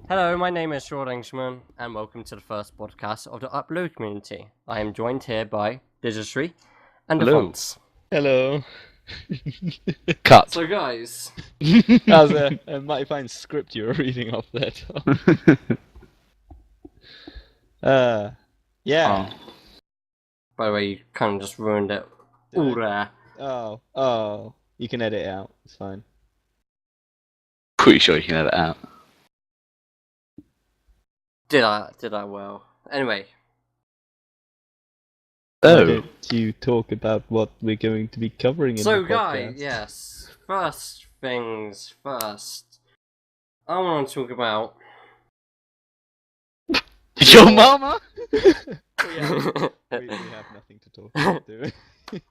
Hello, my name is Short Englishman, and welcome to the first podcast of the Upload community. I am joined here by Digitry and Hello. Defonce. Hello. Cut. So, guys, That was a mighty fine script you were reading off there, Tom. Yeah. by the way, you kind of just ruined it all there. Oh. You can edit it out. It's fine. Pretty sure you can edit it out. Did I well? Anyway. Why don't you talk about what we're going to be covering in the podcast? So, guys, yes. First things first. I want to talk about... Your mama? We have nothing to talk about, do we?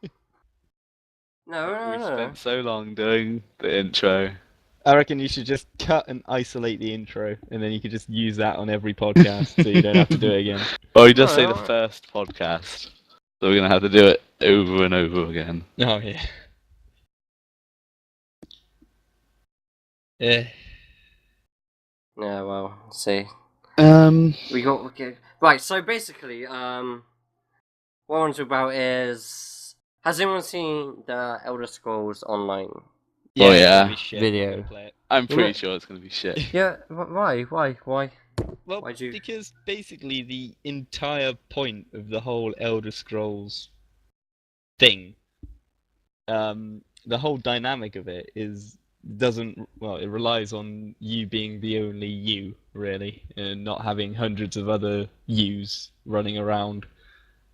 No. We spent so long doing the intro. I reckon you should just cut and isolate the intro, and then you could just use that on every podcast, so you don't have to do it again. Or you just say the first podcast. So we're going to have to do it over and over again. Oh, yeah. Yeah. Yeah, well, see. Okay. Right, so basically, what I want to talk about is... Has anyone seen the Elder Scrolls Online? Oh, yeah. Video. I'm pretty sure it's going to be shit. Yeah, why? Well, Why'd you... because basically the entire point of the whole Elder Scrolls thing, the whole dynamic of it it relies on you being the only you, really, and not having hundreds of other yous running around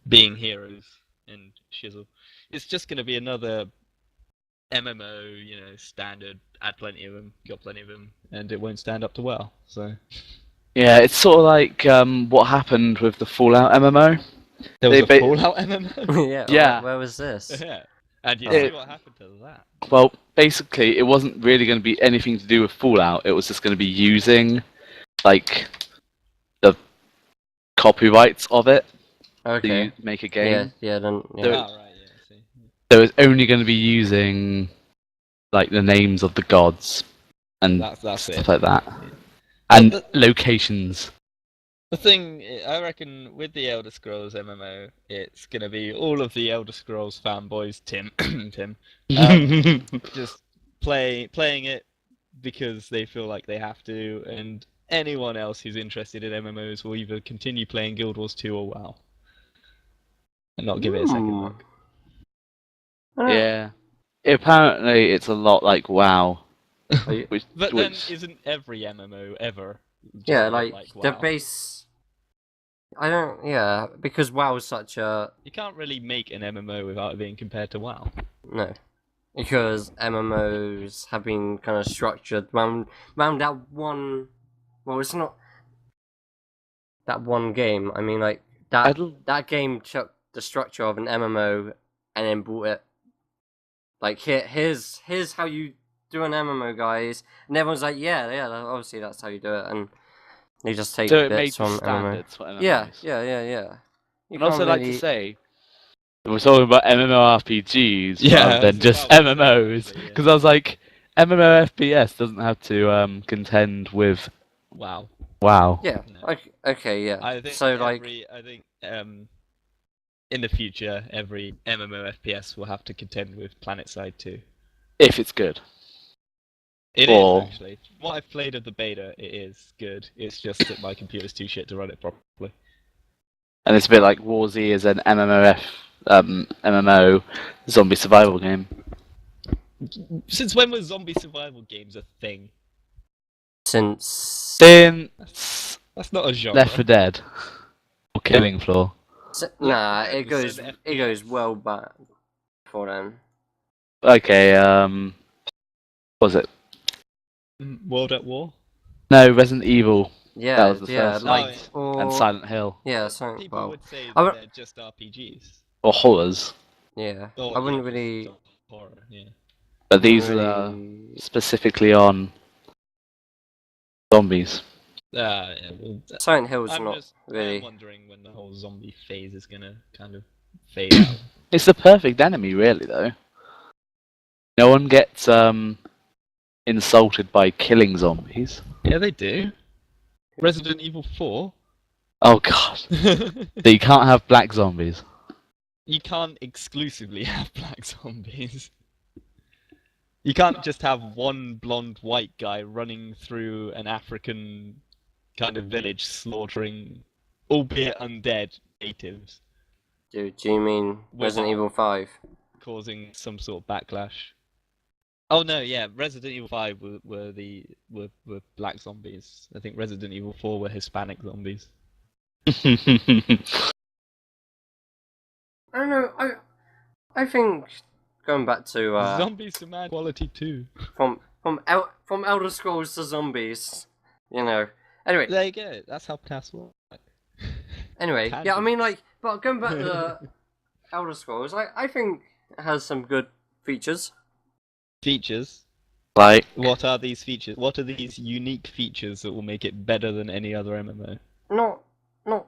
being heroes and shizzle. It's just going to be another MMO, standard, add plenty of them, got plenty of them, and it won't stand up to WoW, so... Yeah, it's sort of like what happened with the Fallout MMO. There was a Fallout MMO? Yeah. Where was this? Yeah. And you see what happened to that? Well, basically, it wasn't really going to be anything to do with Fallout. It was just going to be using, like, the copyrights of it to make a game. Yeah. Oh, right, yeah, I see. So it's only going to be using, like, the names of the gods and That's stuff it. like that. Yeah. And locations. The thing, I reckon, with the Elder Scrolls MMO, it's going to be all of the Elder Scrolls fanboys, Tim, just playing it because they feel like they have to, and anyone else who's interested in MMOs will either continue playing Guild Wars 2 or WoW, and not give it a second look. Yeah. Apparently, it's a lot like WoW. But then, isn't every MMO ever? Yeah, like the WoW? base... because WoW is such a... You can't really make an MMO without it being compared to WoW. No. Because MMOs have been kind of structured around that one... Well, it's not that one game. I mean, like, that game took the structure of an MMO and then brought it... Like, here's how you do an MMO, guys. And everyone's like, yeah, obviously that's how you do it. And they just take bits from standards for MMO. MMOs. Yeah. I'd also like to say, we're talking about MMORPGs rather than just MMOs. Because I was like, MMOFPS doesn't have to contend with WoW. Yeah. No. Okay. Yeah. I think so in the future, every MMOFPS will have to contend with PlanetSide 2. If it's good. It is, actually. What I've played of the beta, it is good. It's just that my computer's too shit to run it properly. And it's a bit like War Z is an MMO zombie survival game. Since when were zombie survival games a thing? Since That's not a genre. Left 4 Dead. Or Killing Floor. Nah, it goes well back before then. Okay, what was it? World at War? No, Resident Evil. Yeah, that was the first one. And Silent Hill. Yeah, People would say that they're just RPGs. Or horrors. Yeah, Or, I wouldn't really... Horror, yeah. But these are specifically on zombies. Yeah, well, Silent Hill's not really... I'm wondering when the whole zombie phase is gonna kind of fade out. It's the perfect enemy, really, though. No one gets insulted by killing zombies. Yeah, they do. Resident Evil 4. Oh god. So you can't have black zombies. You can't exclusively have black zombies. You can't just have one blonde white guy running through an African kind of village slaughtering, albeit undead, natives. Do you mean Resident Evil 5? Causing some sort of backlash. Oh no, yeah, Resident Evil 5 were black zombies. I think Resident Evil 4 were Hispanic zombies. I don't know. I think going back to Zombies to Man Quality 2. From Elder Scrolls to zombies, you know. Anyway, There you go. That's how podcasts work. anyway, yeah, I mean, like, but going back to Elder Scrolls, I think it has some good features. Features. Like, What are these features? What are these unique features that will make it better than any other MMO? Not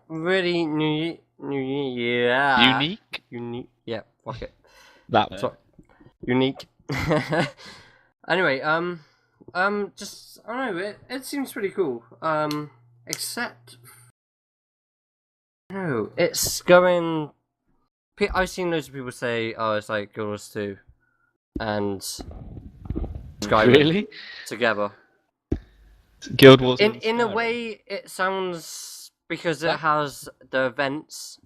really new. Yeah. unique? Yeah. Fuck it. That way. So, unique. Anyway, just I don't know. It seems pretty cool. Except, no, it's going. I've seen loads of people say, "Oh, it's like Guild Wars 2," and Skyrim Really? together. Guild Wars. In a way, it sounds because it has the events.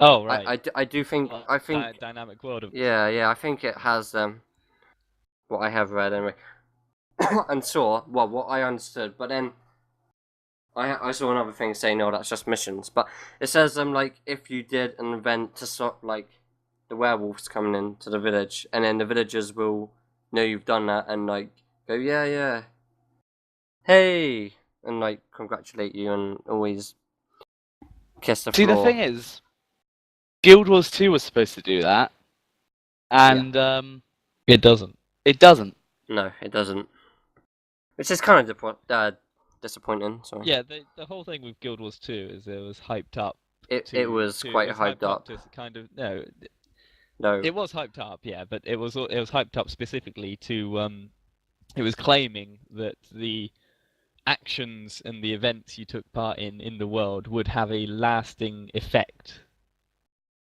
Oh right. I do think I think dynamic world of. yeah I think it has what I have read anyway and saw what I understood, but then I saw another thing saying no, that's just missions, but it says like if you did an event to stop like the werewolves coming into the village, and then the villagers will know you've done that and like go yeah hey, and like congratulate you and always kiss the floor. See, the thing is, Guild Wars 2 was supposed to do that, and It doesn't. it doesn't. No, it doesn't. Which is kind of disappointing. Sorry. Yeah, the whole thing with Guild Wars 2 is it was hyped up. It was quite hyped up. To kind of No. It was hyped up, yeah, but it was hyped up specifically to it was claiming that the actions and the events you took part in the world would have a lasting effect,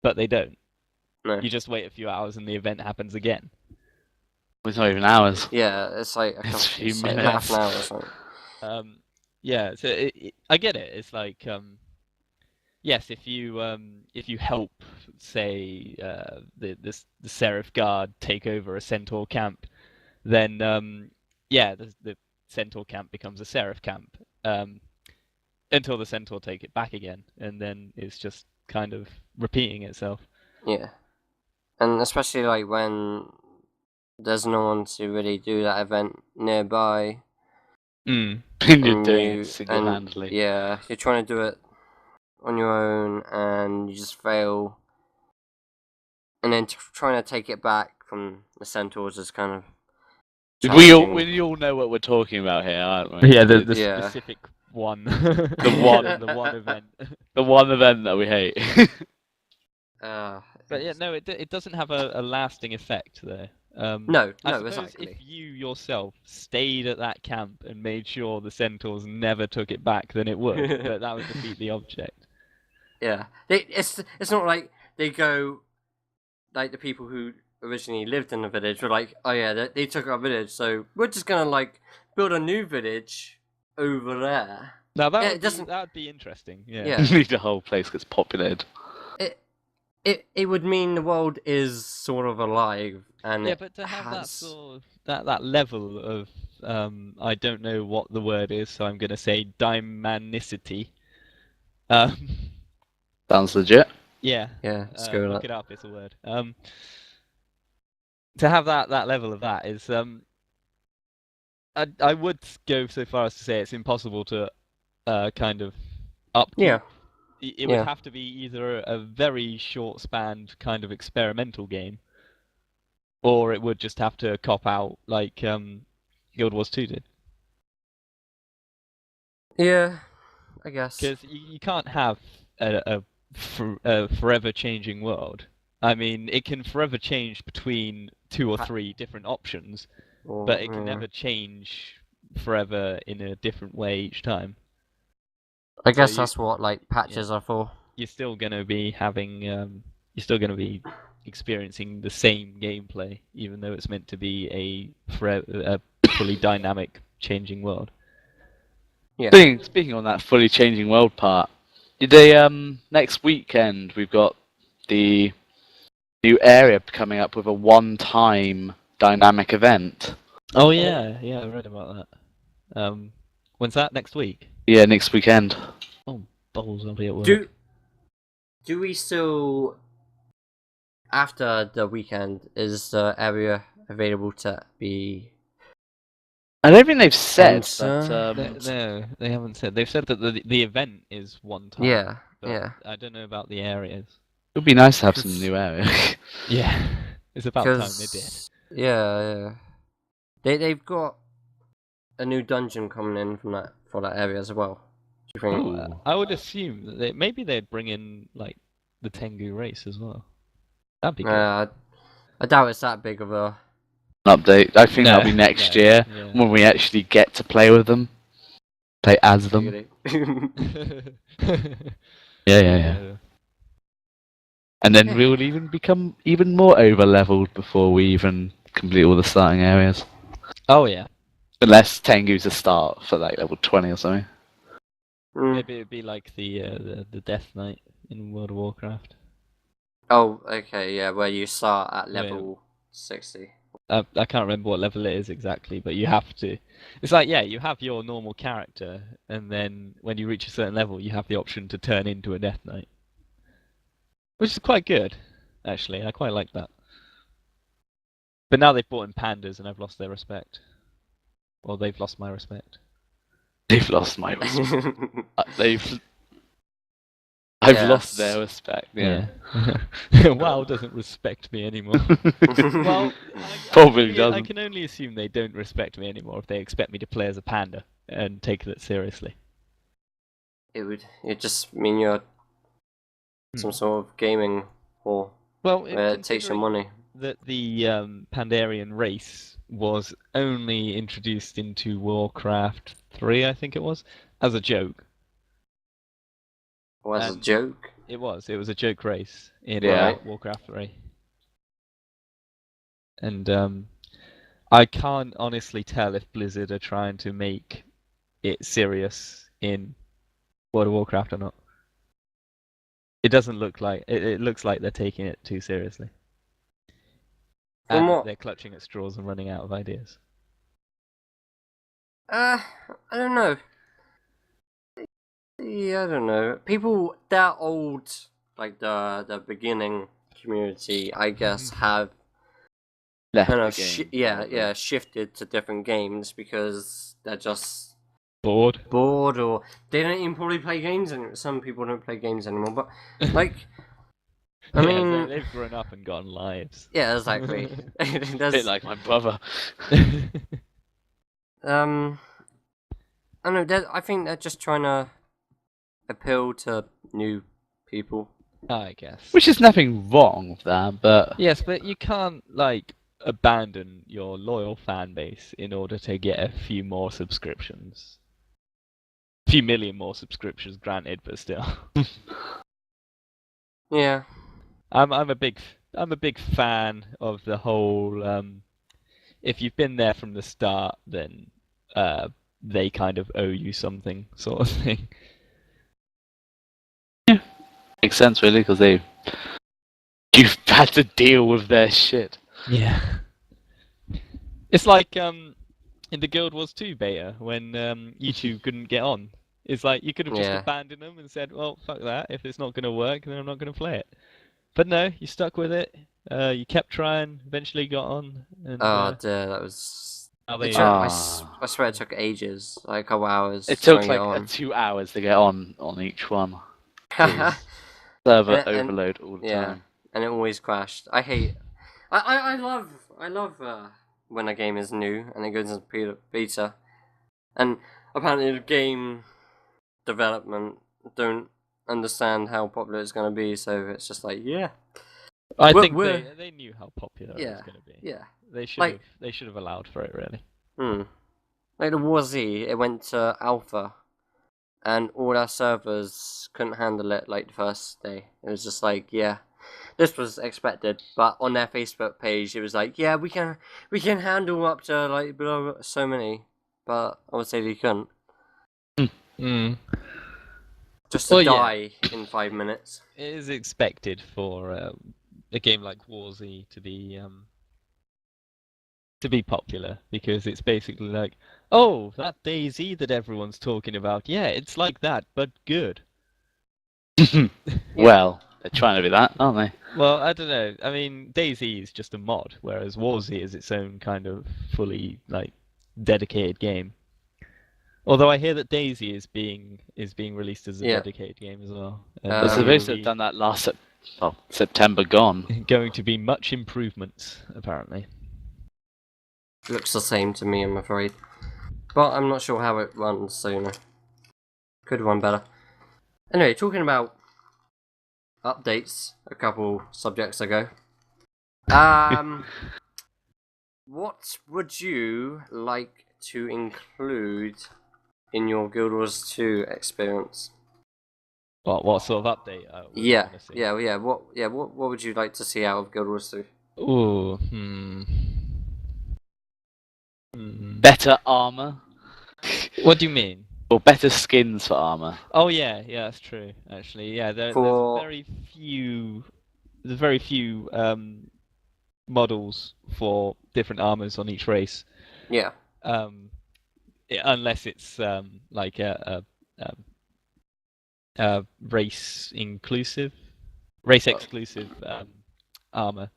but they don't. No. You just wait a few hours and the event happens again. It's not even hours. Yeah, it's like It's a few it's like minutes. half an hour or something. Yeah, so I get it. It's like yes, if you help, say, the Seraph Guard take over a Centaur camp, then yeah, the Centaur camp becomes a Seraph camp until the Centaur take it back again, and then it's just kind of repeating itself. Yeah, and especially like when there's no one to really do that event nearby. Mm. And you're doing it single-handedly. Yeah, you're trying to do it on your own and you just fail. And then trying to take it back from the Centaurs is kind of We all know what we're talking about here, aren't we? Yeah, the Yeah. specific one. The one event. The one event that we hate. But yeah, no, it doesn't have a lasting effect though. No, I suppose exactly. if you yourself stayed at that camp and made sure the Centaurs never took it back, then it would. But that would defeat the object. Yeah, it's not like they go, like the people who originally lived in the village were like, oh yeah, they took our village, so we're just gonna like build a new village over there. Now that doesn't. that would be interesting. Yeah. Yeah. The whole place gets populated. It would mean the world is sort of alive, and Yeah, but to have that sort of that level of I don't know what the word is, so I'm gonna say dynamicity. Sounds legit. Yeah. Yeah, screw look that. it up. It's a word. To have that level of that is I would go so far as to say it's impossible to kind of upkeep. Yeah. It would have to be either a very short-spanned kind of experimental game, or it would just have to cop out like Guild Wars 2 did. Yeah, I guess. Because you can't have a forever changing world. I mean, it can forever change between 2 or 3 different options, but it can never change forever in a different way each time. I guess that's what patches are for. You're still gonna be experiencing the same gameplay, even though it's meant to be a fully dynamic, changing world. Yeah. Speaking on that fully changing world part, next weekend we've got the new area coming up with a one-time dynamic event. Oh yeah, I read about that. When's that? Next week? Yeah, next weekend. Oh, balls, I'll be at work. Do we still, after the weekend, is the area available to be... I don't think they've said, No, they haven't said. They've said that the event is one time. Yeah, but I don't know about the areas. It would be nice to have some new areas. Yeah, it's about time they did. Yeah. They've got a new dungeon coming in for that area as well. Do you think? I would assume that maybe they'd bring in the Tengu race as well. That'd be good. I doubt it's that big of a update. I think that'll be next year when we actually get to play with them, play as them. Yeah. And then we'll even become even more over-leveled before we even complete all the starting areas. Oh yeah. Unless Tengu's a start for level 20 or something. Maybe it'd be like the Death Knight in World of Warcraft. Oh, okay, yeah, where you start at level 60. I can't remember what level it is exactly, but you have to. It's like, you have your normal character, and then when you reach a certain level, you have the option to turn into a Death Knight. Which is quite good, actually. I quite like that. But now they've brought in pandas, and I've lost their respect. Or they've lost my respect. They've lost my respect. I've lost their respect, yeah. WoW doesn't respect me anymore. Well, probably doesn't. I can only assume they don't respect me anymore if they expect me to play as a panda and take it seriously. It just mean you're some sort of gaming whore. Well, where it takes your money. That the Pandarian race was only introduced into Warcraft 3, I think it was, as a joke. Was a joke? It was a joke race in Warcraft 3. And I can't honestly tell if Blizzard are trying to make it serious in World of Warcraft or not. It doesn't look like it looks like they're taking it too seriously. And they're clutching at straws and running out of ideas. I don't know. Yeah, I don't know. People that old, like the beginning community, I guess, have kind of shifted to different games because they're just bored, or they don't even probably play games anymore. Some people don't play games anymore, but like, I mean, they've grown up and gotten lives. Yeah, exactly. A bit like my brother. I don't know. I think they're just trying to appeal to new people, I guess. Which is nothing wrong with that, but yes, but you can't abandon your loyal fan base in order to get a few more subscriptions. A few million more subscriptions, granted, but still. Yeah. I'm a big fan of the whole. If you've been there from the start, then they kind of owe you something, sort of thing. Yeah, makes sense really, because you've had to deal with their shit. Yeah. It's like in the Guild Wars 2 beta when YouTube couldn't get on. It's like you could have just abandoned them and said, "Well, fuck that. If it's not going to work, then I'm not going to play it." But no, you stuck with it. You kept trying. Eventually got on. And, dear, that was. I swear it took ages, like a couple hours. It took like 2 hours to get on each one. Server overload all the time. And it always crashed. I hate. I love when a game is new and it goes into beta, and apparently the game development don't understand how popular it's going to be, so it's just like, I think they knew how popular it was going to be. Yeah. They should have allowed for it, really. Like the War Z, it went to alpha, and all our servers couldn't handle it like the first day. It was just like, yeah, this was expected. But on their Facebook page, it was like, yeah, we can handle up to like below so many, but I would say they couldn't. Just to die in 5 minutes. It is expected for a game like War Z to be popular, because it's basically like, oh, that DayZ that everyone's talking about, yeah, it's like that, but good. Well, they're trying to be that, aren't they? Well, I don't know. I mean, DayZ is just a mod, whereas War Z is its own kind of fully like dedicated game. Although I hear that DayZ is being released as a dedicated game as well. They're supposed to have done that last September gone. Going to be much improvements, apparently. Looks the same to me, I'm afraid. But I'm not sure how it runs, so you know. Could run better. Anyway, talking about updates a couple subjects ago. What would you like to include in your Guild Wars 2 experience? What sort of update? What would you like to see out of Guild Wars 2? Ooh, Better armor. What do you mean? Or better skins for armor. Oh yeah, that's true. Actually, yeah, there's very few models for different armors on each race. Yeah. Unless it's like a race exclusive armor,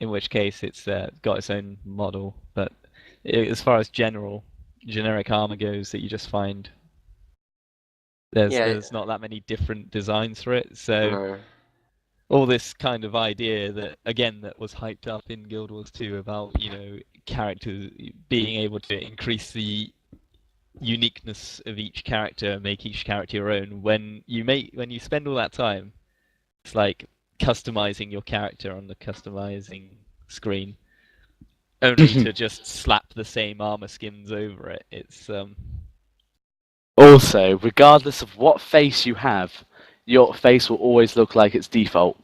in which case it's got its own model. But as far as generic armor goes that you just find, there's not that many different designs for it. So all this kind of idea that was hyped up in Guild Wars 2 about, characters being able to increase the uniqueness of each character, make each character your own. When you spend all that time, it's like customizing your character on the customizing screen, only to just slap the same armor skins over it. It's Also, regardless of what face you have, your face will always look like its default.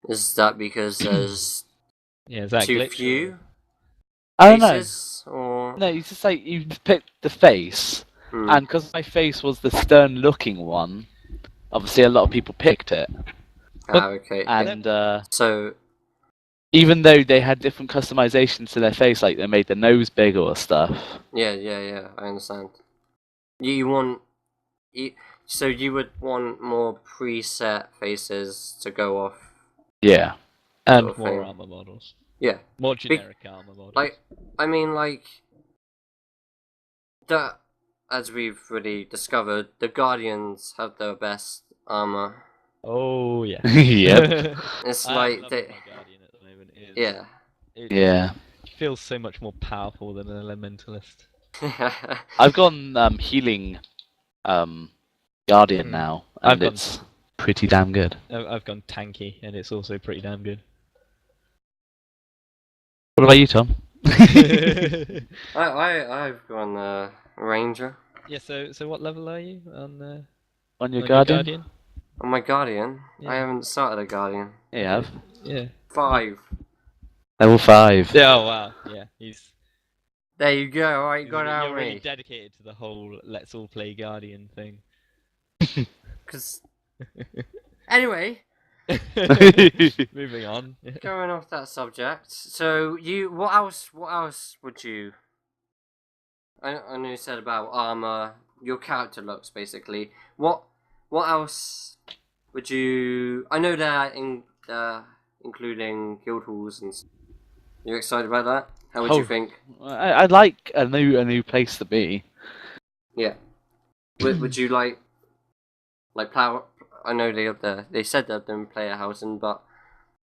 Is that because there's too few? I don't know. Or... No, it's just like you picked the face, and because my face was the stern-looking one, obviously a lot of people picked it. Okay. And so, even though they had different customizations to their face, like they made the nose bigger or stuff. Yeah, I understand. So you would want more preset faces to go off. Yeah. And more armor models. Yeah. More generic armor models. As we've really discovered, the Guardians have the best armor. Oh yeah. Yep. It's like they. Guardian at the moment. It feels so much more powerful than an elementalist. I've gone healing Guardian now, and it's pretty damn good. I've gone tanky, and it's also pretty damn good. What about you, Tom? I've gone Ranger. Yeah. So what level are you on your Guardian? On my Guardian? Yeah. I haven't started a Guardian. You have? Yeah. 5. Level 5. Yeah. Oh wow. Yeah. There you go. Alright, got out. You're really dedicated to the whole "let's all play Guardian" thing. Because. Anyway. Moving on. Going off that subject. So what else would you? I know you said about armor. Your character looks basically. What else would you? I know they're including guild halls and. You excited about that? How would you think? I'd like a new place to be. Yeah. Would you like power? I know they said they're doing player housing, but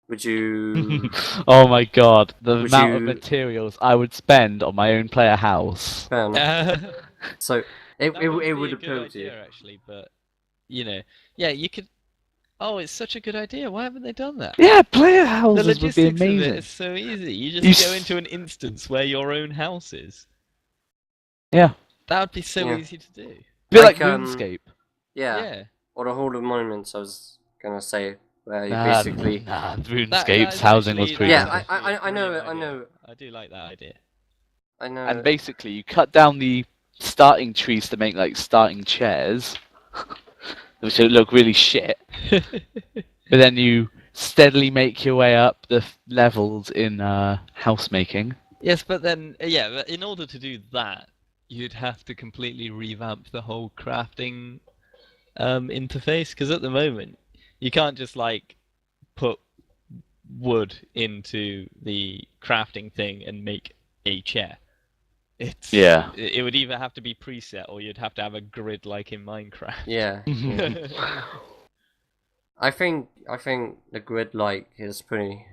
would you? Oh my god, the amount of materials I would spend on my own player house. Fair enough. So it would appeal to you actually, but you could. Oh, it's such a good idea. Why haven't they done that? Yeah, player The houses would be logistics of it amazing. is so easy. You just go into an instance where your own house is. Yeah. That would be so easy to do. Be like RuneScape. Yeah. Or the Hall of Monuments, I was going to say, where you basically... RuneScape's housing was pretty good. Yeah, I know it, I know. I do like that idea. I know. And basically, you cut down the starting trees to make, like, starting chairs, which would look really shit. But then you steadily make your way up the levels in house making. Yes, but then, but in order to do that, you'd have to completely revamp the whole crafting interface, because at the moment you can't just like put wood into the crafting thing and make a chair. It would either have to be preset or you'd have to have a grid like in Minecraft. Yeah. I think the grid like is pretty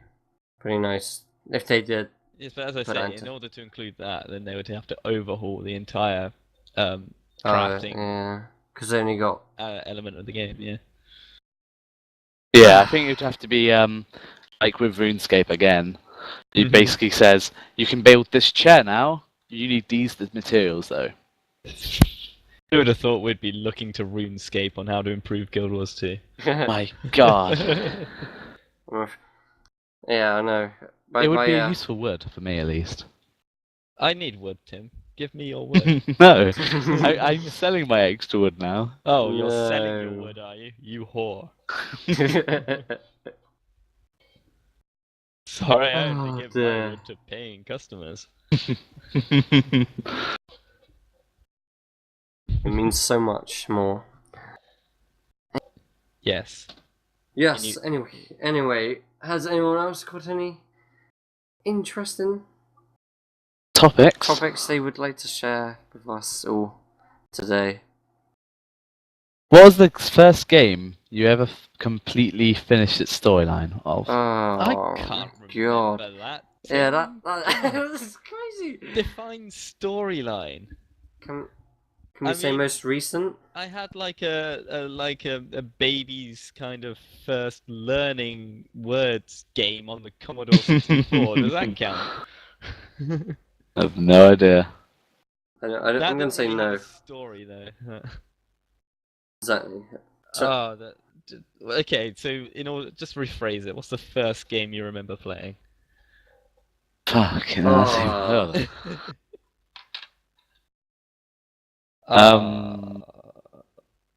nice if they did. Yes, but as I say, in order to include that, then they would have to overhaul the entire crafting. Yeah, because they only got element of the game. Yeah. Yeah, I think it'd have to be like with RuneScape again. It basically says you can build this chair now. You need these materials though. Who would have thought we'd be looking to RuneScape on how to improve Guild Wars 2? My God. Yeah, I know. It would be a useful word for me, at least. I need wood, Tim. Give me your wood. No, I'm selling my extra wood now. Oh, you're selling your wood, are you? You whore. Sorry, I only give my wood to paying customers. It means so much more. Yes. Yes, anyway, has anyone else got any interesting topics they would like to share with us all today? What was the first game you ever completely finished its storyline of? Oh, I can't remember that. Yeah, that is crazy. Define storyline. Can you say most recent? I had like a baby's kind of first learning words game on the Commodore 64. Does that count? I have no idea. I'm going to say no. Story though. Exactly. Okay. So in order, just rephrase it. What's the first game you remember playing? Fucking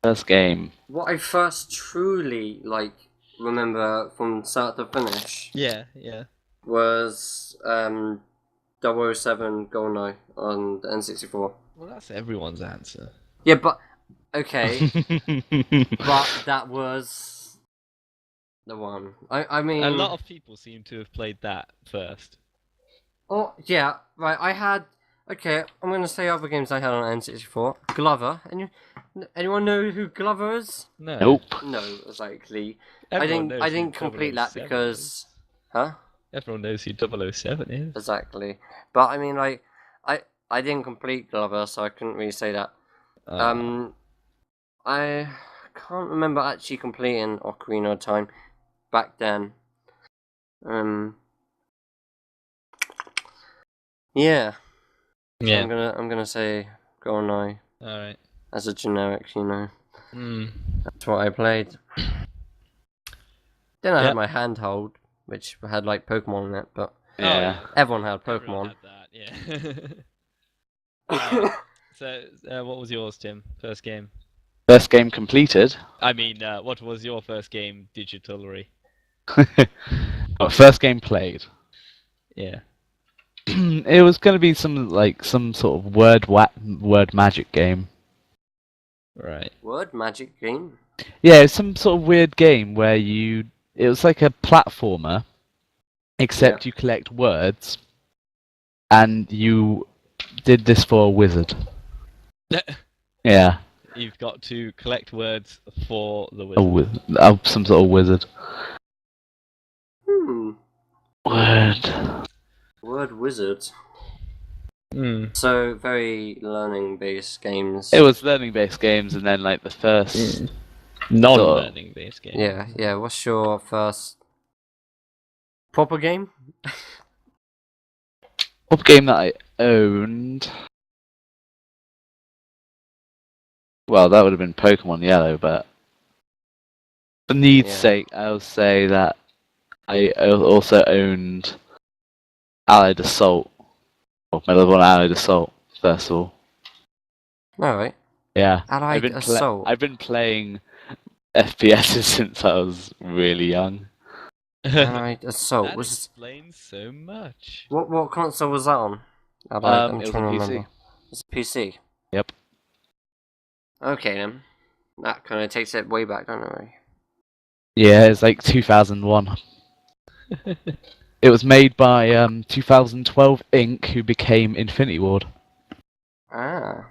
first game. What I first truly remember from start to finish. Yeah. Was 007 GoldenEye on the N64. Well, that's everyone's answer. Yeah, but okay, but that was the one. I mean, a lot of people seem to have played that first. Oh yeah, right. I had. Okay, I'm gonna say other games I had on N64. Glover. Anyone know who Glover is? No. Nope. No, exactly. Everyone I didn't complete that because, huh? Everyone knows who 007 is. Exactly, but I mean, I didn't complete Glover, so I couldn't really say that. I can't remember actually completing Ocarina of Time back then. Yeah. So I'm gonna say GoldenEye. Alright. As a generic, That's what I played. Then I had my handhold, which had Pokemon in it, but everyone had Pokemon. Everyone had that, So, what was yours, Tim? First game? First game completed? I mean, what was your first game digitally? First game played? Yeah. It was going to be some sort of word magic game. Right. Word magic game? Yeah, it's some sort of weird game where it was like a platformer, except you collect words, and you did this for a wizard. Yeah. You've got to collect words for the wizard. Some sort of wizard. Word wizard. So very learning-based games. It was learning-based games, and then the first Non-learning based game. Yeah. What's your first proper game? Proper game that I owned. Well, that would have been Pokemon Yellow, but for need's sake, I'll say that I also owned Allied Assault. Or Medal of Honor Allied Assault, first of all. Alright. Yeah. Allied Assault. I've been playing FPSs since I was really young. Allied Assault. That explains so much. What console was that on? It was a PC. Remember. It's a PC? Yep. Okay then. That kind of takes it way back, don't it? Yeah, it's like 2001. It was made by 2012 Inc., who became Infinity Ward. Ah.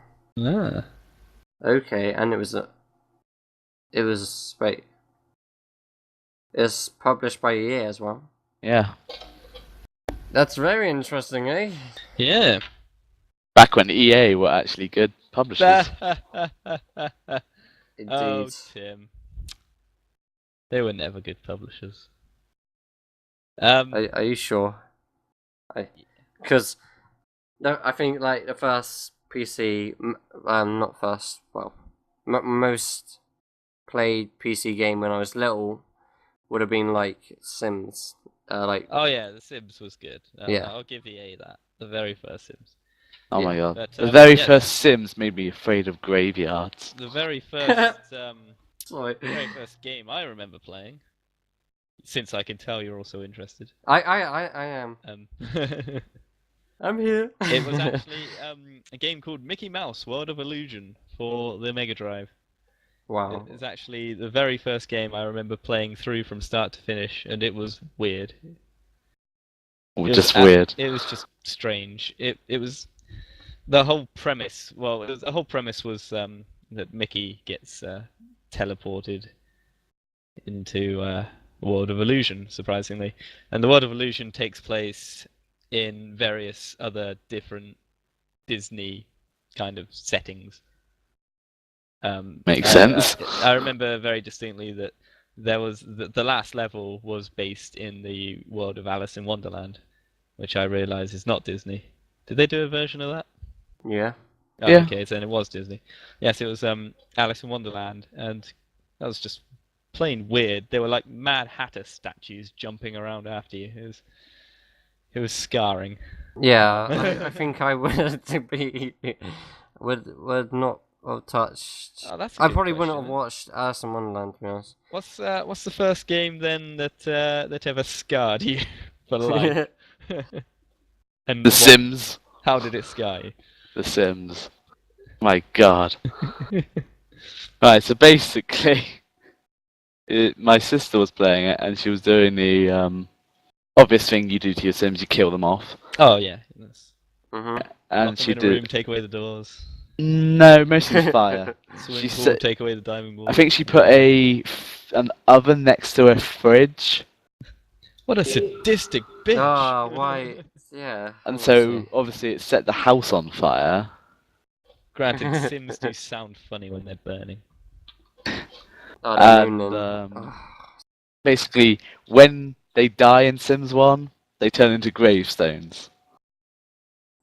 Okay, and it was it's published by EA as well. Yeah. That's very interesting, eh? Yeah. Back when EA were actually good publishers. Indeed. Oh, Tim. They were never good publishers. Are you sure? Because no, I think like the first PC, not first, well, most played PC game when I was little would have been like Sims. Oh yeah, The Sims was good. Yeah. I'll give EA that. The very first Sims. Oh my god. But, the very first Sims made me afraid of graveyards. The very first Sorry. very first game I remember playing. Since I can tell you're also interested. I am. I'm here. It was actually a game called Mickey Mouse World of Illusion for the Mega Drive. Wow. It was actually the very first game I remember playing through from start to finish, and it was weird. Weird. It was just strange. It was the whole premise. Well, the whole premise was that Mickey gets teleported into World of Illusion, surprisingly, and the World of Illusion takes place in various other different Disney kind of settings. Makes sense. I remember very distinctly that there was the last level was based in the world of Alice in Wonderland, which I realise is not Disney. Did they do a version of that? Yeah. Oh, yeah. Okay, so then it was Disney. Yes, it was Alice in Wonderland, and that was just plain weird. There were like Mad Hatter statues jumping around after you. It was scarring. Yeah, I think I would would not have touched. Oh, that's a I good probably wouldn't question, have watched Alice in Wonderland, to be honest. What's the first game then that ever scarred you for life? And The Sims. How did it scar you? The Sims. My god. Right, so basically, my sister was playing it, and she was doing the obvious thing you do to your Sims: you kill them off. Oh yeah. Mhm. And Lock them she in a did. room, take away the doors. No, mostly fire. Swimming pool, said- take away the diving board. I think she put an oven next to a fridge, What a sadistic bitch! Oh, why? Yeah. and obviously. so obviously it set the house on fire. Granted, Sims do sound funny when they're burning. Oh, And then. basically, when they die in Sims 1, they turn into gravestones,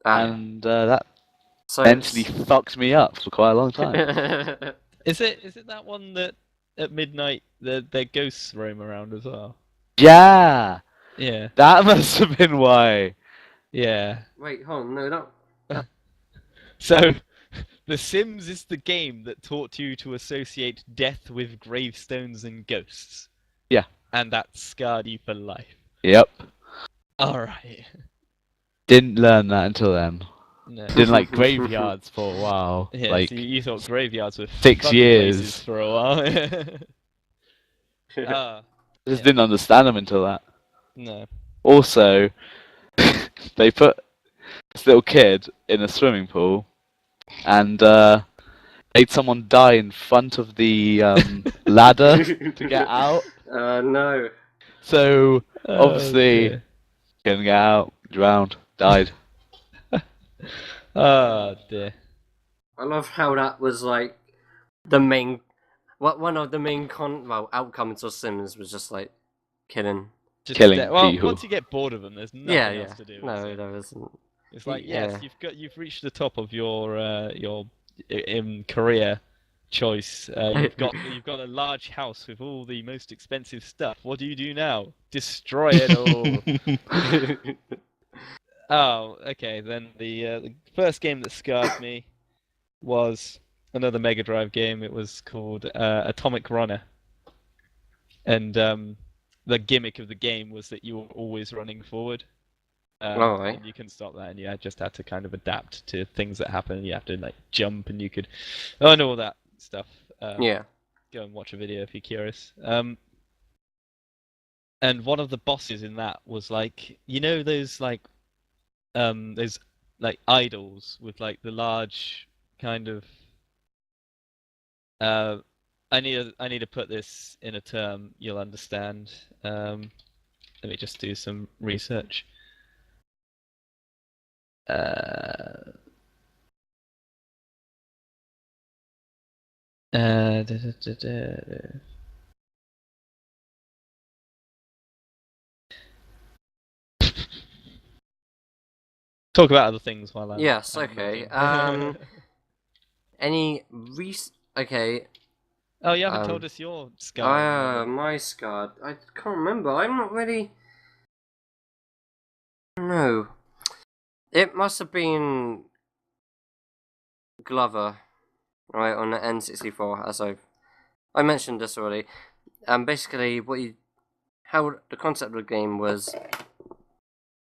and that So mentally fucked me up for quite a long time. Is it that one that at midnight their ghosts roam around as well? Yeah, Yeah. that must have been why. Yeah. Wait, hold on, no, that. So, The Sims is the game that taught you to associate death with gravestones and ghosts. Yeah. And that scarred you for life. Yep. Alright. Didn't learn that until then. No. Didn't like graveyards for a while. Yeah, like so you thought graveyards were 6 fun years. places for a while. I just didn't understand them until that. No. Also, they put this little kid in a swimming pool and made someone die in front of the ladder to get out. No. So, obviously, dear. couldn't get out, drowned, died. Oh dear. I love how that was like the main. one of the main outcomes of Sims was just like killing Killing well, people. once you get bored of them, there's nothing else to do. No, there isn't. It's like you've reached the top of your career choice. You've got a large house with all the most expensive stuff. What do you do now? Destroy it all. Oh, okay. Then the first game that scarred me was another Mega Drive game. It was called Atomic Runner, and the gimmick of the game was that you were always running forward. And you couldn't stop that, and you just had to kind of adapt to things that happen. You have to like jump, and you could, and all that stuff. Go and watch a video if you're curious. And one of the bosses in that was like, you know, those idols with like the large kind of. I need to put this in a term you'll understand. Let me just do some research. Talk about other things while I'm. Yes. Okay. Okay. Oh, you haven't told us your scar. My scar. I can't remember. I'm not really. No. It must have been Glover, right, on the N64, as I mentioned this already. Basically, how the concept of the game was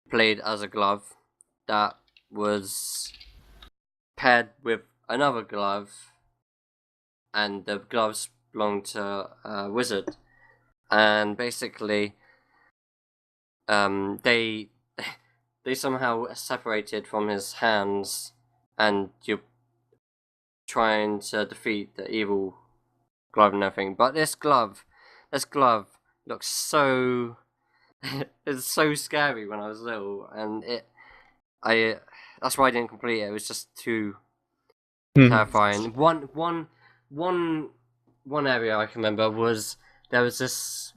played as a glove that was paired with another glove, and the gloves belonged to a wizard, and basically, they somehow separated from his hands, and you're trying to defeat the evil glove and everything. But this glove looks so it's so scary when I was little, and that's why I didn't complete it. It was just too terrifying. One area I can remember was there was this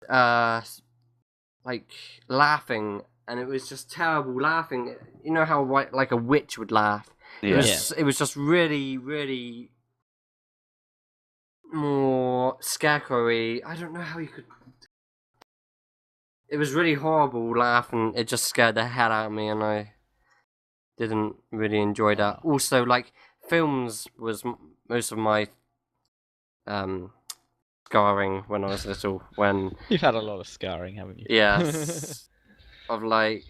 like laughing, and it was just terrible laughing. You know how like a witch would laugh? Yeah. It was just really, really more scarecrowy. I don't know how you could. It was really horrible laugh, and it just scared the hell out of me, and I didn't really enjoy that. Also, like, films was most of my scarring when I was little. When you've had a lot of scarring, haven't you? Yes. Of like,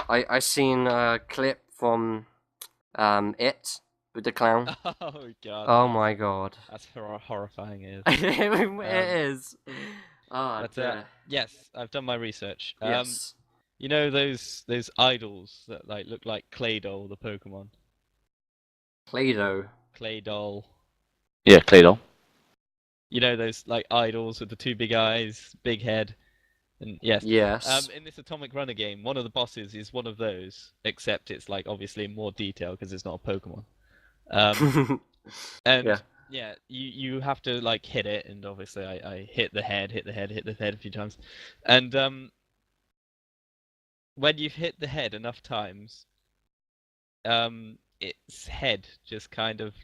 I seen a clip from It with the clown. Oh god. Oh my god. That's horrifying. It is. Yes, I've done my research. Yes. You know those idols that like look like Claydol, the Pokemon. Claydol. Yeah, Claydol. You know those like idols with the two big eyes, big head, and yes. In this Atomic Runner game, one of the bosses is one of those, except it's like obviously in more detail because it's not a Pokemon. And you have to like hit it, and obviously I hit the head a few times, and when you've hit the head enough times, its head just kind of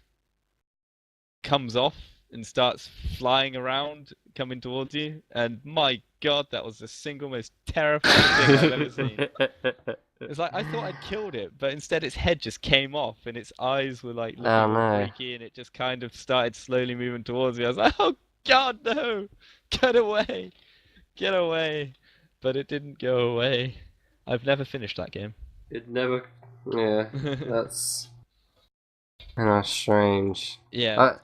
comes off and starts flying around, coming towards you, and my god, that was the single most terrifying thing I've ever seen. It's like, I thought I'd killed it, but instead its head just came off, and its eyes were like looking freaky, and it just kind of started slowly moving towards me. I was like, oh god, no! Get away! Get away! But it didn't go away. I've never finished that game. It never... Yeah, that's... strange. Yeah.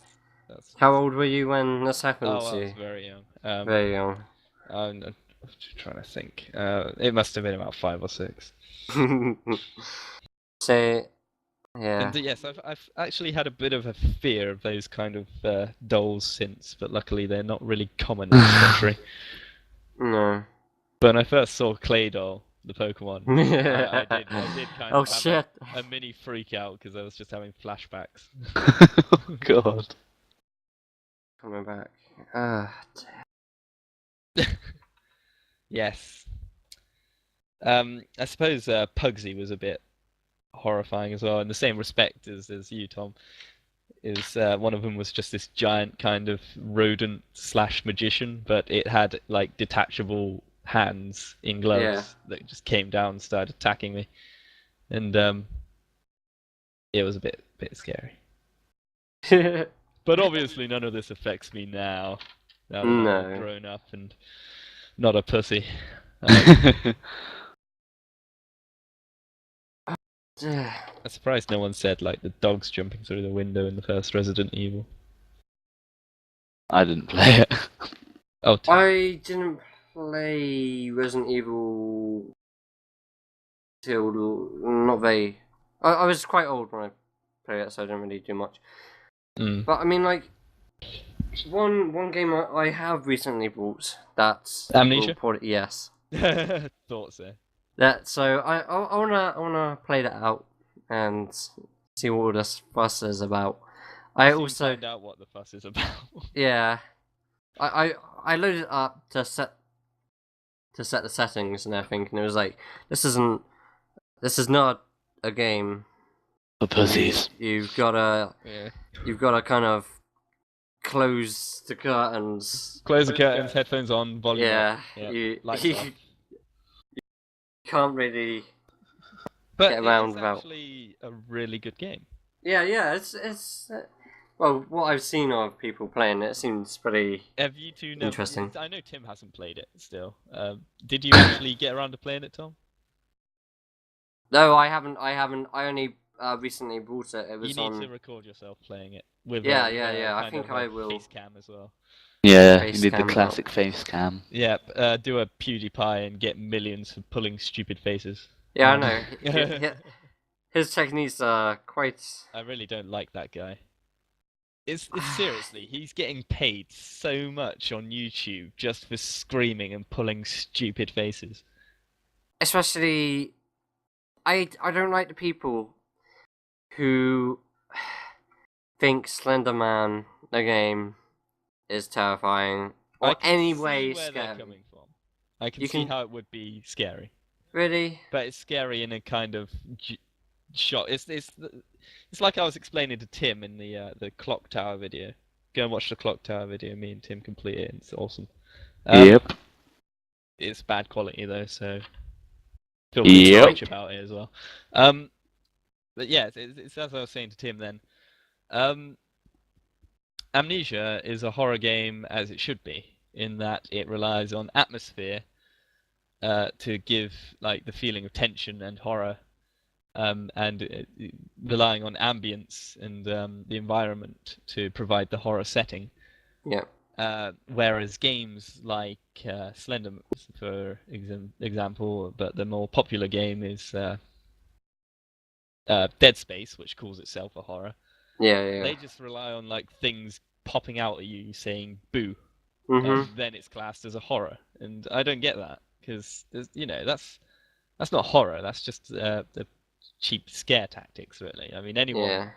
How old were you when this happened to you? I was very young. Very young. I'm trying to think. It must have been about 5 or 6. So, yeah. And yes, I've actually had a bit of a fear of those kind of dolls since, but luckily they're not really common in this country. No. But when I first saw Claydol, the Pokemon, I did kind of have a mini freak out because I was just having flashbacks. God. coming back. Yes. I suppose Pugsy was a bit horrifying as well, in the same respect as you, Tom. Is one of them was just this giant kind of rodent / magician, but it had like detachable hands in gloves that just came down and started attacking me, and it was a bit scary. But obviously none of this affects me now that I'm grown up and not a pussy. I'm surprised no one said like the dogs jumping through the window in the first Resident Evil. I didn't play it. Oh, I didn't play Resident Evil till not very. I was quite old when I played it, so I didn't really do much. But I mean, like, one game I have recently bought that's Amnesia. Yes. Thought so. So I wanna play that out and see what all this fuss is about. I also find out what the fuss is about. Yeah, I loaded it up to set the settings and everything, and it was like, this is not a game for pussies. You've gotta kind of close the curtains. Close the curtains, headphones on, volume up. You can't really get around without. It's actually a really good game. Yeah, it's well, what I've seen of people playing it seems pretty interesting. I know Tim hasn't played it still. Did you actually get around to playing it, Tom? No, I haven't. I only recently bought it. It was you need to record yourself playing it with I think I will. Face cam as well. Yeah, you need the classic face cam. Yeah, do a PewDiePie and get millions for pulling stupid faces. Yeah, I know. His techniques are quite. I really don't like that guy. It's seriously, he's getting paid so much on YouTube just for screaming and pulling stupid faces. Especially, I don't like the people who think Slender Man, the game, is terrifying or anyway scary. I can see how it would be scary. Really? But it's scary in a kind of shot. It's like I was explaining to Tim in the Clock Tower video. Go and watch the Clock Tower video. Me and Tim complete it. It's awesome. Yep. It's bad quality though, so feel free to bitch about it as well. But yeah, it's as I was saying to Tim then. Amnesia is a horror game as it should be, in that it relies on atmosphere to give like the feeling of tension and horror, and relying on ambience and the environment to provide the horror setting. Yeah. Whereas games like Slender, for example, but the more popular game is Dead Space, which calls itself a horror. Yeah. They just rely on like things popping out at you saying "boo," then it's classed as a horror, and I don't get that because that's not horror. That's just the cheap scare tactics, really. I mean, anyone. Yeah.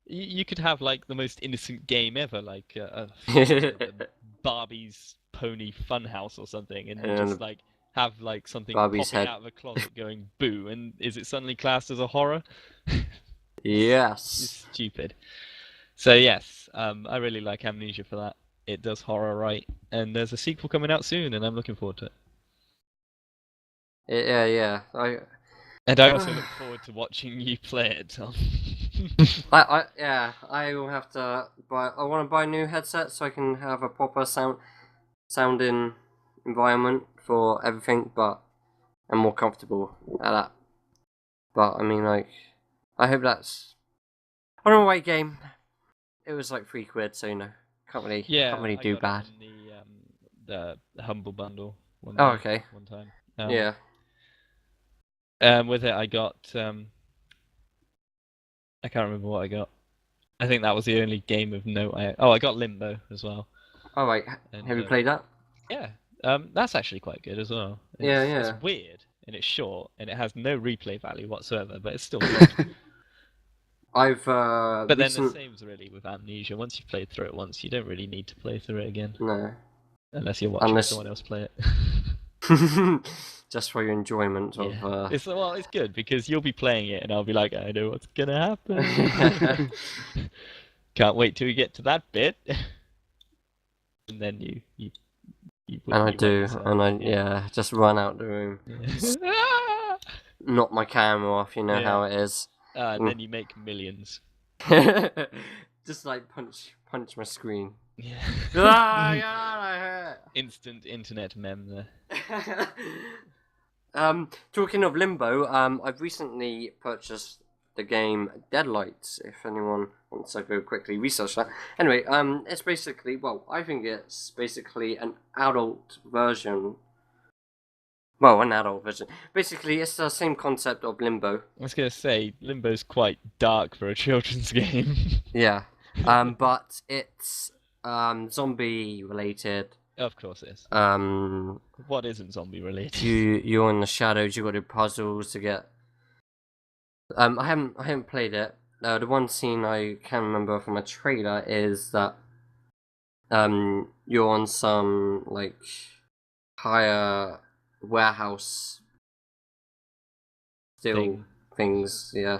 You could have like the most innocent game ever, like Barbie's Pony Funhouse or something, and just like have like something Barbie's popping out of a closet going "boo," and is it suddenly classed as a horror? Yes. It's stupid. So yes, I really like Amnesia for that. It does horror right, and there's a sequel coming out soon, and I'm looking forward to it. Yeah. And I also look forward to watching you play it, Tom. I will have to buy. I want to buy a new headset so I can have a proper sounding environment for everything, but I'm more comfortable at that. But I mean, like, I hope that's. I don't know what game. It was like £3, so can't really do bad. The Humble Bundle. Okay. One time. Yeah. With it, I got. I can't remember what I got. I think that was the only game of note. I got Limbo as well. Oh right, have you played that? Yeah. That's actually quite good as well. It's weird and it's short and it has no replay value whatsoever, but it's still fun. But then the same's really with Amnesia. Once you've played through it once, you don't really need to play through it again. No. Unless you're watching someone else play it. Just for your enjoyment of... It's good, because you'll be playing it, and I'll be like, I know what's gonna happen. Can't wait till you get to that bit. And then you just run out the room. Yeah. Knock my camera off, you know how it is. And then you make millions. Just like punch my screen. Yeah. Instant internet meme there. Talking of Limbo, I've recently purchased the game Deadlight, if anyone wants to go quickly research that. Anyway, it's basically, I think it's basically an adult version. Well, an adult version. Basically, it's the same concept of Limbo. I was going to say, Limbo's quite dark for a children's game. Yeah. But it's zombie related. Of course it is. What isn't zombie related? You're in the shadows, you got to do puzzles to get... I haven't played it. The one scene I can remember from a trailer is that you're on some like higher warehouse things, yeah.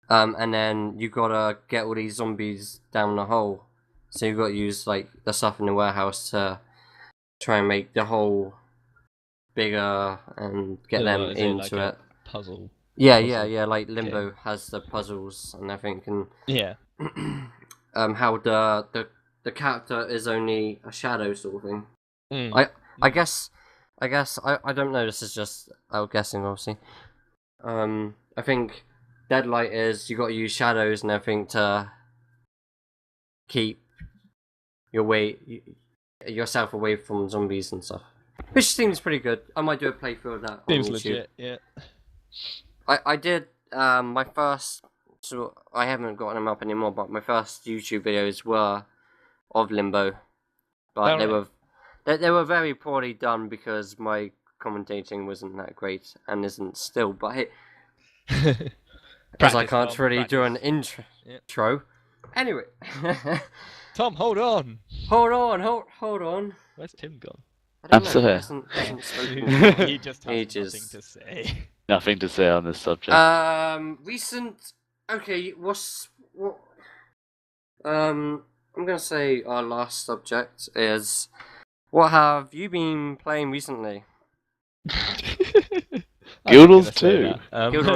And then you gotta get all these zombies down the hole. So you gotta use like the stuff in the warehouse to try and make the hole bigger and get them into it. Puzzle. Yeah. Like Limbo has the puzzles and everything, and how the character is only a shadow sort of thing. I guess I don't know. This is just guessing, obviously. I think Deadlight is you got to use shadows and everything to keep yourself away from zombies and stuff, which seems pretty good. I might do a playthrough of that. Seems legit, yeah. I did my first, so I haven't gotten them up anymore, but my first YouTube videos were of Limbo, but they were very poorly done because my commentating wasn't that great and isn't still. But hey, because I can't really do an intro. Anyway, Tom, hold on. Hold on. Where's Tim gone? I'm still here. He just has nothing to say. Nothing to say on this subject. Recent. Okay, I'm gonna say our last subject is what have you been playing recently? Guild Wars 2. Guild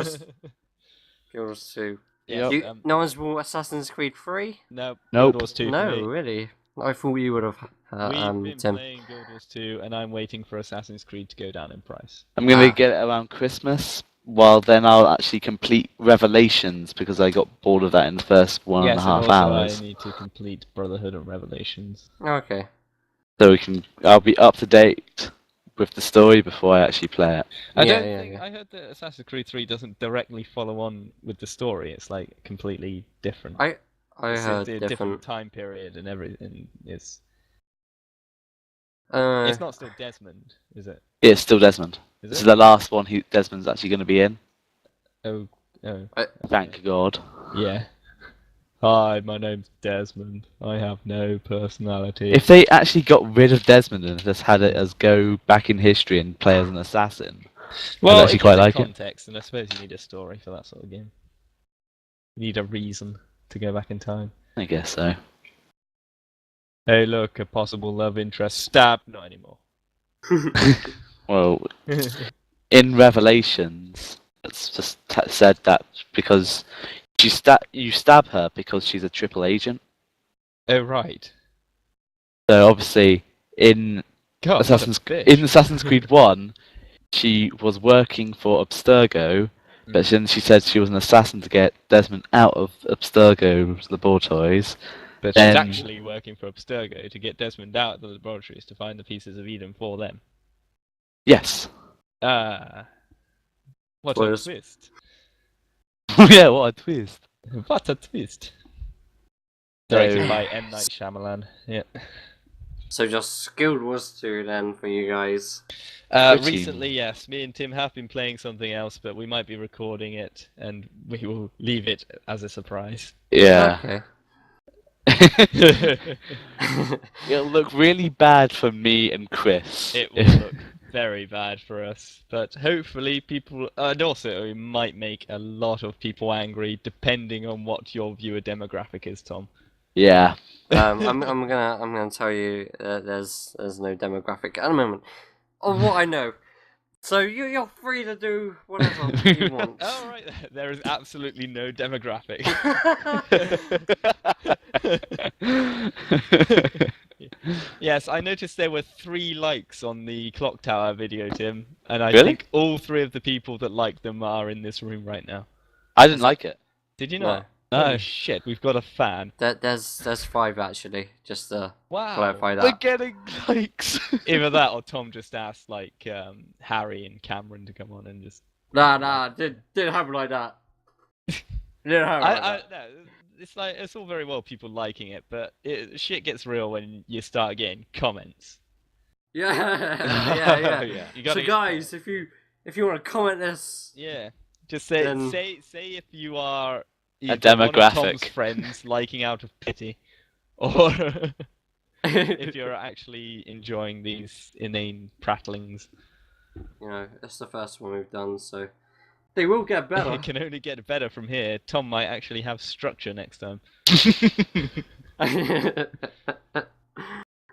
Wars 2. Yeah. No one's bought Assassin's Creed 3? Nope. Nope. Guild Wars 2 No, for me. really. I thought you would have. We've been Tim. playing Guild Wars 2, and I'm waiting for Assassin's Creed to go down in price. I'm going to get it around Christmas. Well, then I'll actually complete Revelations because I got bored of that in the first 1.5 hours. I need to complete Brotherhood and Revelations. Okay. So I'll be up to date with the story before I actually play it. I heard that Assassin's Creed 3 doesn't directly follow on with the story. It's like completely different. I heard a different different time period and everything. It's It's not still Desmond, is it? It's still Desmond. Is This it? is the last one Desmond's actually going to be in. Oh. Thank God. Yeah. Hi, my name's Desmond. I have no personality. If they actually got rid of Desmond and just had it as go back in history and play as an assassin, well, I'd actually quite like context, and I suppose you need a story for that sort of game. You need a reason to go back in time. I guess so. Hey, look, a possible love interest. Stab. Not anymore. Well, in Revelations, it's just said that because you stab her because she's a triple agent. Oh, right. So obviously, in Assassin's Creed 1, she was working for Abstergo, but then she said she was an assassin to get Desmond out of Abstergo's laboratories. But she's actually working for Abstergo to get Desmond out of the laboratories to find the pieces of Eden for them. Yes. What a twist. Yeah, what a twist. What a twist. Directed by M. Night Shyamalan. Yeah. So just Guild Wars 2 then for you guys. Recently, yes. Me and Tim have been playing something else, but we might be recording it, and we will leave it as a surprise. Yeah. Okay. It'll look really bad for me and Chris. It will look very bad for us, but hopefully people, and also it might make a lot of people angry, depending on what your viewer demographic is, Tom. Yeah. I'm gonna tell you there's no demographic at the moment of what I know. So you're free to do whatever you want. Oh right, there is absolutely no demographic. Yes, I noticed there were 3 likes on the Clock Tower video, Tim, and I think all 3 of the people that liked them are in this room right now. I didn't like it. Did you not? Oh shit, we've got a fan. There's 5 actually, just to Wow. clarify that. We're getting likes. Either that or Tom just asked like Harry and Cameron to come on and just. Nah, didn't happen like that. Didn't happen like that. No, it's like it's all very well people liking it, but shit gets real when you start getting comments. Yeah. You So guys, if you want to comment this, just say then... say if you are a demographic. One of Tom's friends liking out of pity, or if you're actually enjoying these inane prattlings. You know, it's the first one we've done, so they will get better. It can only get better from here. Tom might actually have structure next time.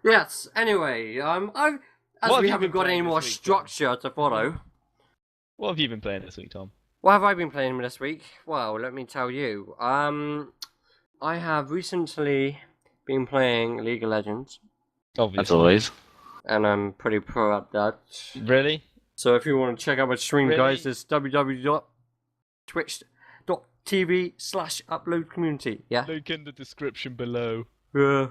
Yes. Anyway, we haven't got any more structure to follow. What have you been playing this week, Tom? What have I been playing this week? Well, let me tell you. I have recently been playing League of Legends. Obviously. As always. And I'm pretty pro at that. Really? So if you want to check out my stream, guys, it's www.twitch.tv/UploadCommunity. Yeah. Link in the description below. Yeah.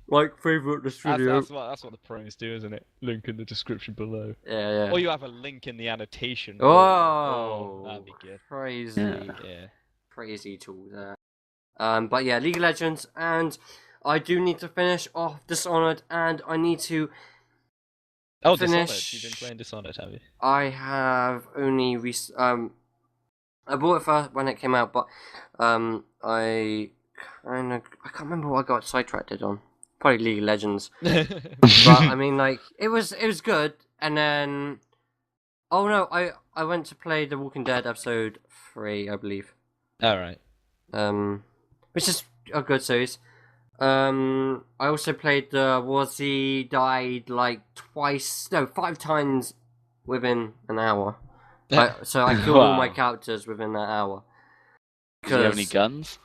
Like, favourite this video. That's what the pros do, isn't it? Link in the description below. Yeah. Or you have a link in the annotation. Oh, that'd be good. Crazy. Yeah. Crazy tool there. But yeah, League of Legends, and I do need to finish off Dishonored, and I need to finish... Dishonored. You've been playing Dishonored, have you? I have only I bought it first when it came out, but I can't remember what I got sidetracked on. Probably League of Legends. But I mean, like, it was good, and then I went to play The Walking Dead episode 3, I believe. Alright. Which is a good series. I also played the Warzy died like 5 times within an hour. So I killed all my characters within that hour. Do you have any guns?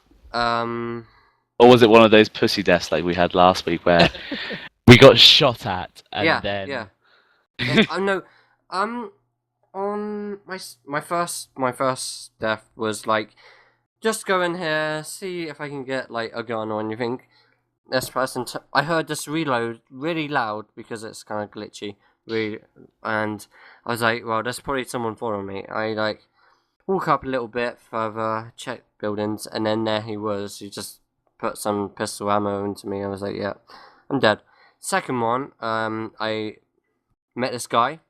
Or was it one of those pussy deaths like we had last week where we got shot at and then... Yeah. No. On my first death was like, just go in here, see if I can get like a gun or anything. This person, I heard this reload really loud because it's kind of glitchy, and I was like, well, there's probably someone following me. I like walk up a little bit further, check buildings, and then there he was. He just put some pistol ammo into me. I was like, yeah, I'm dead. Second one, I met this guy.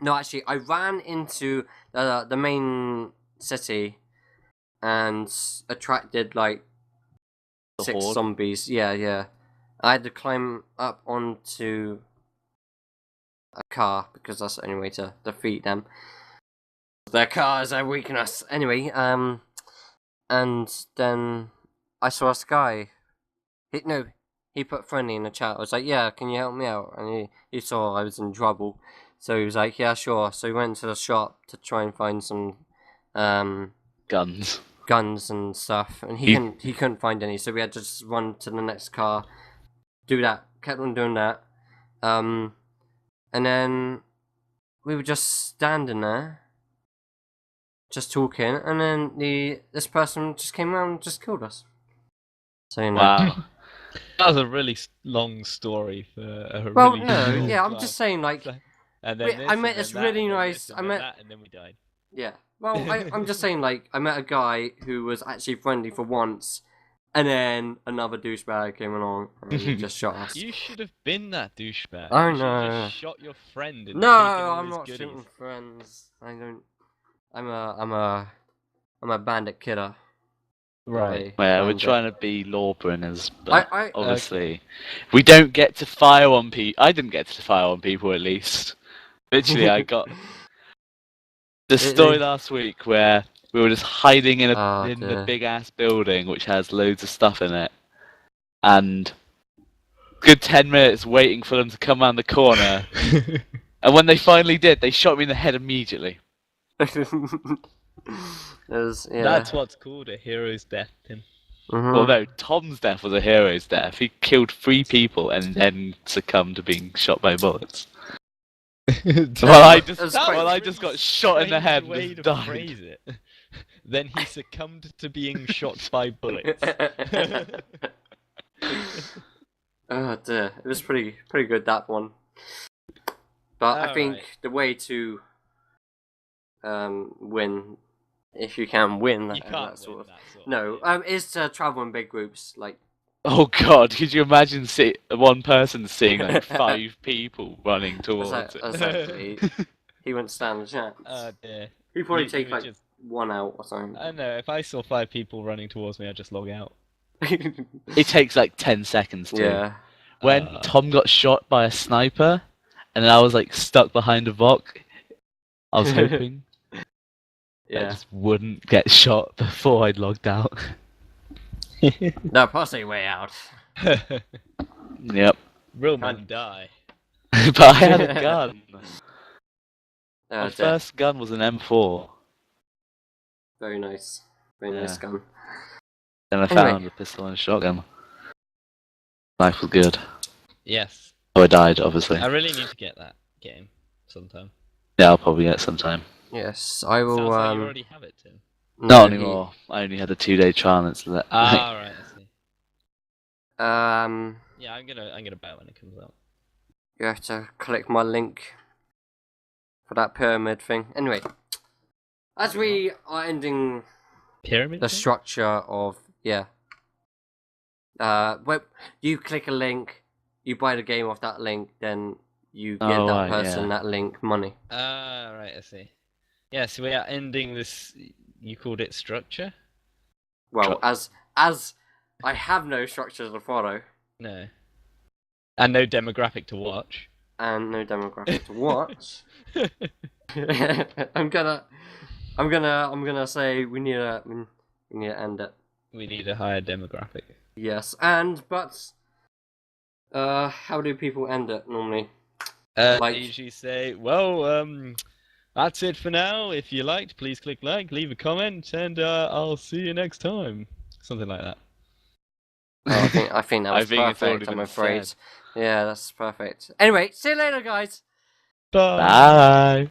No, actually, I ran into the main city and attracted like 6 zombies. Yeah. I had to climb up onto a car because that's the only way to defeat them. Their cars are weakness. Anyway, and then I saw this guy. He put friendly in the chat. I was like, yeah, can you help me out? And he saw I was in trouble. So he was like, yeah, sure. So he went to the shop to try and find some guns and stuff, and he couldn't find any. So we had to just run to the next car, do that. Kept on doing that, and then we were just standing there, just talking, and then this person just came around and just killed us. So you know. Wow. That was a really long story for a well, really no, short yeah, I'm class. just saying, like, and then I met this really nice. And then we died. Yeah. Well, I'm just saying, like, I met a guy who was actually friendly for once, And then another douchebag came along and just shot us. You should have been that douchebag. I You should have know. just shot your friend and No, taken all I'm his not goodies. shooting friends. I don't. I'm a bandit killer. Right. Yeah, we're Bandit. trying to be law bringers, but I obviously we don't get to fire on people. I didn't get to fire on people, at least. Literally, I got the story last week where we were just hiding in the big ass building which has loads of stuff in it, and good 10 minutes waiting for them to come around the corner, and when they finally did, they shot me in the head immediately. That's what's called a hero's death, Tim. Mm-hmm. Well, no, Tom's death was a hero's death. He killed 3 people and then succumbed to being shot by bullets. Well, I just got shot in the head and just died. Then he succumbed to being shot by bullets. Oh dear, it was pretty good, that one. But I think the way to win, if you can win, You can't that win sort of, that sort of no, is to travel in big groups, like. Oh god, could you imagine one person seeing like 5 people running towards it? Exactly. He wouldn't stand a chance. Oh dear. He'd probably take like just... 1 out or something. I don't know, if I saw 5 people running towards me, I'd just log out. It takes like 10 seconds to. Yeah. When Tom got shot by a sniper, and then I was like stuck behind a rock, I was hoping I just wouldn't get shot before I'd logged out. No, possibly way out. Yep. Real men die. But I had a gun. My dear. first gun was an M4. Very nice. Very nice gun. Then I found a pistol and a shotgun. Life was good. Yes. Oh, I died, obviously. I really need to get that game sometime. Yeah, I'll probably get it sometime. Yes, I will. Sounds like you already have it, Tim. Not anymore. I only had a 2-day trial. And it's right, I see. Yeah, I'm gonna buy it when it comes out. You have to click my link for that pyramid thing. Anyway, as we are ending pyramid the thing? structure of well, you click a link, you buy the game off that link, then you get that person that link money. Right, I see. Yeah, so we are ending this. You called it structure? Well, as I have no structure to follow. No. And no demographic to watch. And no demographic to watch. I'm gonna say we need to end it. We need a higher demographic. Yes, but how do people end it normally? They usually say, well, that's it for now. If you liked, please click like, leave a comment, and I'll see you next time. Something like that. Oh, I think that was perfect, I'm afraid. Yeah, that's perfect. Anyway, see you later, guys. Bye. Bye.